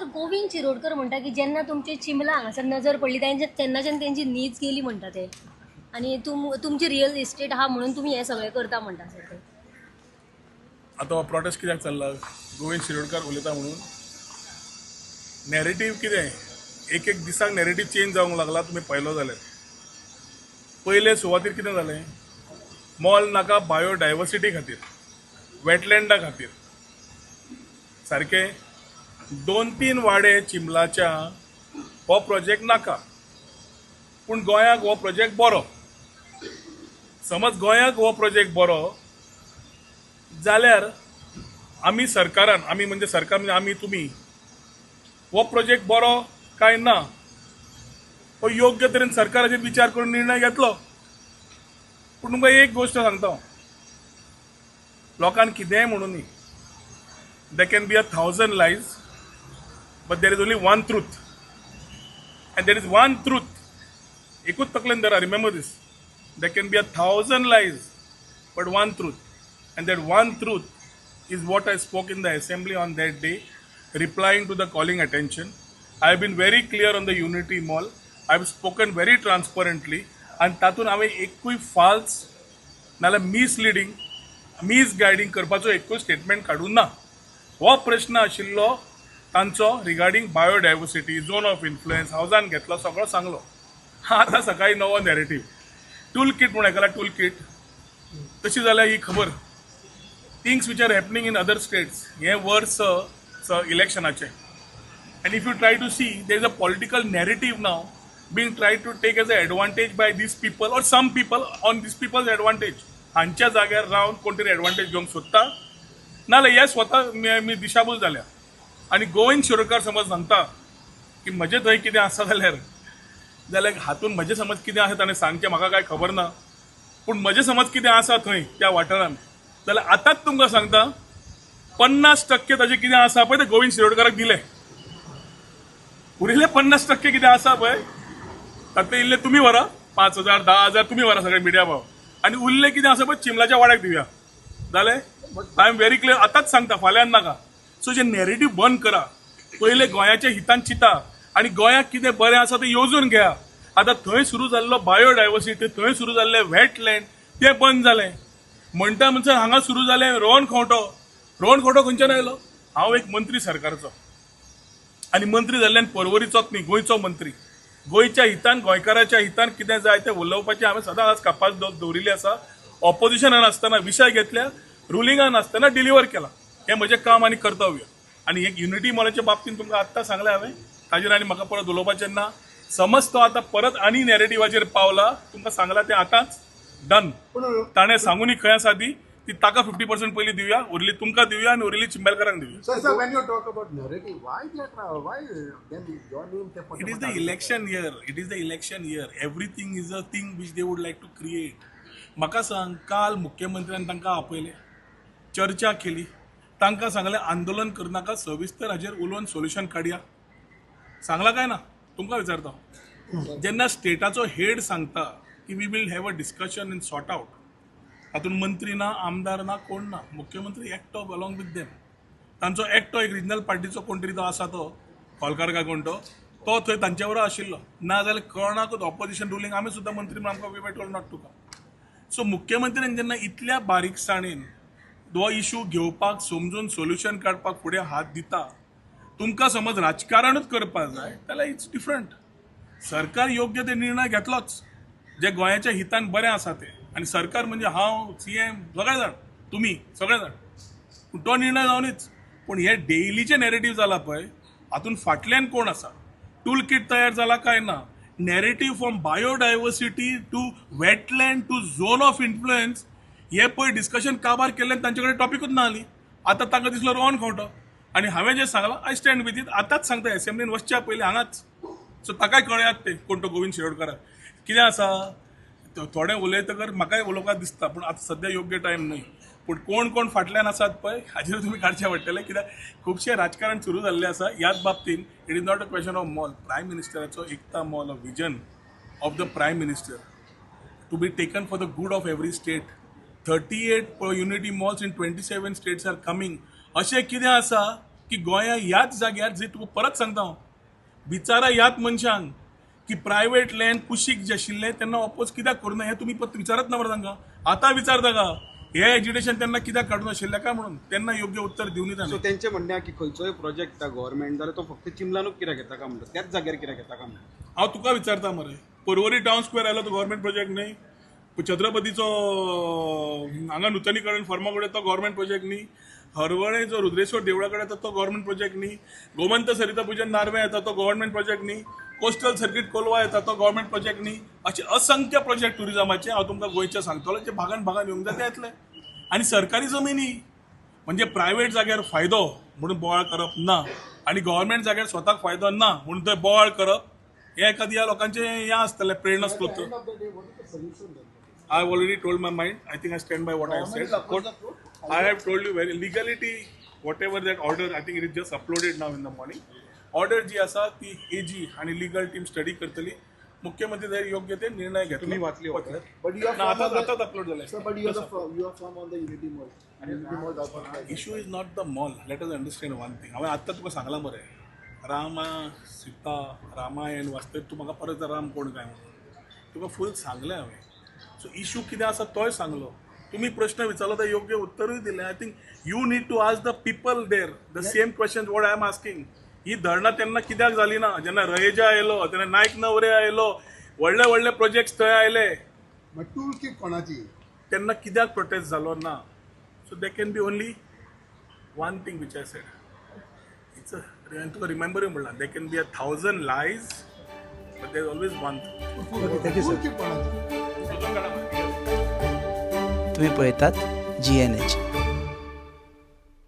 Sir Govind Shirodkar म्हणटा की जेन्ना तुमची चिंबला हांगासर नजर पडली तेन्नाच्यान तेंची नीज गेली म्हणटा ते आनी तुमची रियल इस्टेट आहा म्हणून तुमी हें सगळें करता म्हणटा सर ते. आता हो प्रोटेस्ट कित्याक चल्ला? गोविंद शिरोडकर उलयता म्हणून नॅरेटिव्ह कितें एक एक दिसाक नॅरेटिव्ह चेंज जावंक लागला. तुमी पळयलो जाल्यार पयले सुवातेर कितें जालें, मॉल नाका बायोडायवर्सिटी खातीर, वेटलँडा खातीर सारके 2-3 वाडे चिंबलाच्या हो प्रोजेक्ट नाका. पूण गोंयाक हो प्रोजेक्ट बरो. समज गोंयाक हो प्रोजेक्ट बरो जाल्यार आमी सरकारान, आमी म्हणजे सरकार म्हणजे आमी तुमी, हो प्रोजेक्ट बरो काय ना हो योग्य तरेन सरकाराचेर विचार करून निर्णय घेतलो. पूण तुमकां एक गोश्ट सांगता हांव, लोकांक कितेंय म्हणून न्ही, there can be 1,000 lies, but there is only one truth. And there is one truth. एकूच तकलेन धरा, remember this. There can be 1,000 lies, but one truth. And that one truth is what I spoke in the assembly on that day, replying to the calling attention. I have been very clear on the Unity Mall. I have spoken very transparently. And तातून हांवें एकूय false नाल्यार misleading, मिसगायडिंग करपाचो एकूय statement काडून ना. हो प्रश्न आशिल्लो तांचो regarding biodiversity, zone of influence, हावजान घेतलो, सगळो सांगलो. आतां सकाळी नवो नॅरेटिव्ह, टूल किट म्हणून आयकलां, टूल किट. तशी जाल्यार ही खबर, things which are happening in other states, हे वर्स इलेक्शनाचे. And if you try to see, there is a political narrative now being tried to take as a advantage by these people or some people on these people's advantage. हांच्या जाग्यार रावन कोण तरी advantage घेवंक सोदता, नाल्यार हे स्वता मी दिशाभूल जाल्या. आनी गोविंद शिरोडकर समज सांगता की म्हजे थंय कितें आसा जाल्यार हातून म्हजें समज कितें आसा ताणें सांगचें म्हाका कांय खबर ना. पूण म्हजें समज कितें आसा थंय त्या वाठारांत जाल्यार आतांच तुमकां सांगता, 50% ताजें कितें आसा पळय तें गोविंद शिरोडकराक दिलें. उरिल्ले 50% कितें आसा पळय तातले इल्ले तुमी व्हरा, 5,000 10,000 तुमी व्हरा सगळे मिडिया भाव, आनी उरले कितें आसा पळय चिंबलाच्या वाड्याक दिवया. जालें? आय एम व्हेरी क्लियर, आतांच सांगता, फाल्यां नाका. सो जे नॅरेटिव्ह बंद करा, पयले गोंयाच्या हितान चिता आनी गोंयाक कितें बरें आसा तें येवजून घेया. आतां थंय सुरू जाल्लो बायोडायवर्सिटी, थंय सुरू जाल्लें वेटलँड तें बंद जालें. म्हणटा म्हणसर हांगा सुरू जालें रोहन खंवटो. रोहन खंवटो खंयच्यान आयलो? हांव एक मंत्री सरकारचो, आनी मंत्री जाल्ल्यान परवरीचोच न्ही, गोंयचो मंत्री. गोंयच्या हितान, गोंयकाराच्या हितान कितें जाय तें उलोवपाचें हांवें सदांच कापास दवरिल्ली आसा. ऑपोजिशनान आसतना विशय घेतल्या, रुलिंगान आसतना डिलिव्हर केला. हें म्हजें काम आनी कर्तव्य. आनी एक युनिटी मॉलाच्या बाबतींत तुमकां आत्तां सांगलें हांवें, ताजेर आनी म्हाका परत उलोवपाचें ना. समज तो आतां परत आनी नॅरेटिव्हाचेर पावला, तुमकां सांगलां तें आतांच डन. ताणें सांगूनय खंय आसा ती ताका 50% पयलीं दिवया, उरली तुमकां दिवया आनी उरिल्ली चिंबलकारांक दिवया. So when you talk about narrative, why then your name? It is the election year. It is the election year. Everything is a thing which they would like to create. म्हाका सांग, काल मुख्यमंत्र्यान तांकां आपयले, चर्चा केली, तांकां सांगलें आंदोलन करनाका, सविस्तर हाजेर उलोवन सोल्युशन काडया. सांगला काय ना? तुमकां विचारता. जेन्ना स्टेटाचो हेड सांगता की we will have a discussion in sort out, हातून मंत्री ना, आमदार ना, कोण ना, मुख्यमंत्री एकटो अलॉंग विथ देम. तांचो एकटो एक रिजनल पार्टीचो कोण तरी तो आसा, तो होलकार काय कोण तो थंय तांच्या बरोबर आशिल्लो. ना जाल्यार कळनाकूच ऑपोजिशन रुलींग आमी सुद्दां मंत्री म्हणून आमकां वी टोल्ड नॉट तुका. सो मुख्यमंत्र्यान जेन्ना इतल्या बारीकसाणेन हो इशू घेवपाक, समजून सोल्युशन काडपाक फुडें हात दिता, तुमकां समज राजकारणूच करपाक जाय जाल्यार इट्स डिफरंट. सरकार योग्य ते निर्णय घेतलोच जे गोंयाच्या हितान बरें आसा ते. आनी सरकार म्हणजे हांव, CM, सगळे जाण, तुमी सगळे जाण, पूण तो निर्णय जावनच. पूण हे डेलीचे नॅरेटिव्ह जाला पळय, हातून फाटल्यान कोण आसा? टूल किट तयार जाला काय ना? Narrative from biodiversity to wetland to zone of influence, हे पळय डिस्कशन काबार केल्ल्यान तांचे कडेन टॉपिकूच ना आली. आतां तांकां दिसलो रोहन खंवटो. आनी हांवें जें सांगलां, आय स्टँड विथ इट. आतांच सांगता, एसेंब्लीन वचच्या पयलीं हांगाच. सो ताकाय कळयात ते कोण तो गोविंद शिरोडकाराक कितें आसा. थोडे उलयतकर म्हाकाय उलोवपाक दिसता, पूण आतां सद्या योग्य टायम न्हय. पूण कोण कोण फाटल्यान आसात पळय हाजेर तुमी काडचें पडटलें, कित्याक खुबशें राजकारण सुरू जाल्लें आसा ह्याच बाबतींत. It is not a question of mall. Prime मिनिस्टराचो एकता mall, a vision of the prime minister to be taken for the good of every state. 38 unity malls in 27 states are coming. अशें कितें आसा की गोंया ह्याच जाग्यार जे तुका परत सांगता हांव बिचारा ह्याच मनशांक की प्रायवेट लँड कुशीक जे आशिल्लें तेन्ना ऑपोज कित्याक करूना हें तुमी परत विचारत ना मरे तांकां आतां विचार ताका हे एज्युकेशन तेन्ना कित्याक काडून आशिल्लें काय म्हणून तेन्ना योग्य उत्तर दिवनी सो ताणें तेंचे म्हणणें आहा की खंयचोय प्रोजेक्ट गव्हर्मेंट जाल्यार तो फक्त चिमलानूच कित्याक घेता काय म्हणटा त्याच जाग्यार कित्याक घेता काय म्हणटा हांव तुका विचारता मरे पर्वरी टावन स्क्वेअर आयलो तो गव्हर्मेंट प्रोजेक्ट न्ही छत्रपतीचो हांगा नूतनीकरण फर्मा कडेन तो गव्हर्मेंट प्रोजेक्ट न्ही हरवळे जो रुद्रेश्वर देवळा कडेन येता तो गव्हर्मेंट प्रोजेक्ट न्ही गोमंत सरिता पुजन नार्वे येता तो गव्हर्मेंट प्रोजेक्ट न्ही कोस्टल सर्कीट कोलवा येता तो गव्हर्मेंट प्रोजेक्ट न्ही असे असंख्य प्रोजेक्ट टुरिझमाचे हांव तुमकां गोंयचे सांगतलो जे भागान भागान येवंक जाय ते येतले आनी सरकारी जमिनी म्हणजे प्रायव्हेट जाग्यार फायदो म्हणून बोवाळ करप ना आणि गव्हर्मेंट जाग्यार स्वताक फायदो ना म्हणून थंय बोवाळ करप हे एखादी ह्या लोकांचे हें आसतलें प्रेरणा स्त्रोत End of the day, what is the solution then? I have already told my mind. I think I stand by what I have said. I have told you very legality, whatever that order, I think it is just uploaded now in the morning. Order जी आसा ती AG आणि legal team study करतली. मुख्यमंत्री जर योग्य ते निर्णय घेतले. तुम्ही वाचली order? But you are ना from on the, आता upload झाले. sir, but you are from on the Unity Mall. Unity Mall does not like Issue is not the mall. Let us understand one thing. हांवें आत्तां तुका सांगला मरे रामा सीता रामायण वाचतय तूं म्हाका परत राम कोण काय म्हणून तुका फूल सांगलें हांवें सो इशू कितें आसा तोय सांगलो तुम्ही प्रश्न विचारलो तर योग्य उत्तरूय दिलें I think you need to ask the people there the same question what I am asking ही धरणां तेन्ना कित्याक जाली ना जेन्ना रयेजा आयलो तेन्ना नायक नवरे आयलो व्हडले व्हडले प्रोजेक्ट्स थंय आयले But toolkit कोणाची? तेन्ना कित्याक प्रोटेस्ट जालो ना so they can be only one thing which I said it's तुका रिमेंबर म्हणला they can be 1,000 lies but there always one Toolkit कोणाची? थिंग तुम्ही पळयतात GNH.